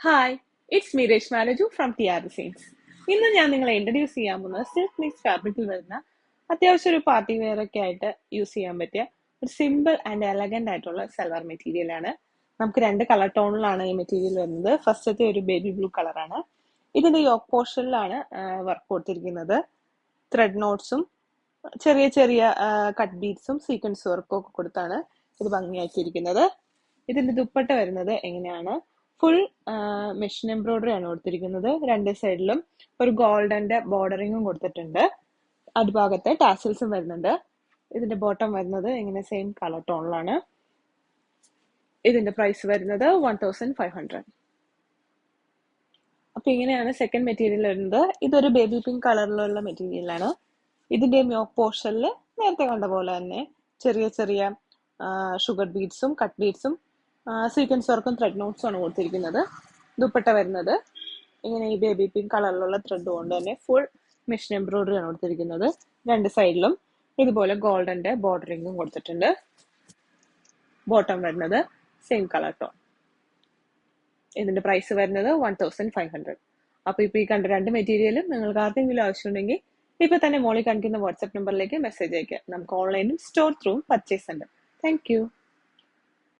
Hi, it's me Reshma Reju from TR scenes. ഇന്ന് ഞാൻ നിങ്ങളെ ഇൻട്രൊഡ്യൂസ് ചെയ്യാൻ പോകുന്നത് സിൽക്ക് മിക്സ് ഫാബ്രിക്കിൽ വരുന്ന അത്യാവശ്യം ഒരു പാർട്ടി വെയർ ഒക്കെ ആയിട്ട് യൂസ് ചെയ്യാൻ പറ്റിയ ഒരു സിമ്പിൾ ആൻഡ് എലഗന്റ് ആയിട്ടുള്ള സൽവാർ മെറ്റീരിയൽ ആണ്. നമുക്ക് രണ്ട് കളർ ടോണിലാണ് ഈ മെറ്റീരിയൽ വരുന്നത്. ഫസ്റ്റത്തെ ഒരു ബേബി ബ്ലൂ കളറാണ്. ഇതിന്റെ യോക്ക് പോർഷനിലാണ് വർക്ക് കൊടുത്തിരിക്കുന്നത്. ത്രെഡ് നോട്ട്സും ചെറിയ ചെറിയ കട്ട് ബീഡ്സും സീക്വൻസ് വർക്കും ഒക്കെ കൊടുത്താണ് ഇത് ഭംഗിയാക്കിയിരിക്കുന്നത്. ഇതിന്റെ ദുപ്പട്ട വരുന്നത് എങ്ങനെയാണ്? ഫുൾ മെഷീൻ എംബ്രോയിഡറി ആണ് കൊടുത്തിരിക്കുന്നത്. രണ്ട് സൈഡിലും ഒരു ഗോൾഡന്റെ ബോർഡറിങ്ങും കൊടുത്തിട്ടുണ്ട്. അടിഭാഗത്ത് ടാസിൽസും വരുന്നുണ്ട്. ഇതിന്റെ ബോട്ടം വരുന്നത് ഇങ്ങനെ സെയിം കളർ ടോണിലാണ്. ഇതിന്റെ പ്രൈസ് വരുന്നത് 1500. അപ്പൊ ഇങ്ങനെയാണ് സെക്കൻഡ് മെറ്റീരിയൽ വരുന്നത്. ഇതൊരു ബേബി പിങ്ക് കളറിലുള്ള മെറ്റീരിയലാണ്. ഇതിന്റെ യോക്ക് പോർഷനിൽ നേരത്തെ കണ്ട പോലെ തന്നെ ചെറിയ ചെറിയ ഷുഗർ ബീഡ്സും കട്ട് ബീഡ്സും സീക്വൻസ് വർക്കും ത്രെഡ് നോട്ട്സും ആണ് കൊടുത്തിരിക്കുന്നത്. ദുപ്പട്ട വരുന്നത് ഇങ്ങനെ ഈ ബേബി പിങ്ക് കളറിലുള്ള ത്രെഡ് കൊണ്ട് തന്നെ ഫുൾ മെഷീൻ എംബ്രോയിഡറി ആണ് കൊടുത്തിരിക്കുന്നത്. രണ്ട് സൈഡിലും ഇതുപോലെ ഗോൾഡന്റെ ബോർഡറിങ്ങും കൊടുത്തിട്ടുണ്ട്. ബോട്ടം വരുന്നത് സെയിം കളർ ടോൺ. ഇതിന്റെ പ്രൈസ് വരുന്നത് 1500. അപ്പൊ ഇപ്പൊ ഈ കണ്ട രണ്ട് മെറ്റീരിയലും നിങ്ങൾക്ക് ആർക്കെങ്കിലും ആവശ്യമുണ്ടെങ്കിൽ ഇപ്പൊ തന്നെ മോളിൽ കാണിക്കുന്ന വാട്സ്ആപ്പ് നമ്പറിലേക്ക് മെസ്സേജ് അയക്കാം. നമുക്ക് ഓൺലൈനും സ്റ്റോർ ത്രൂവും പർച്ചേസ് ഉണ്ട്. Thank you.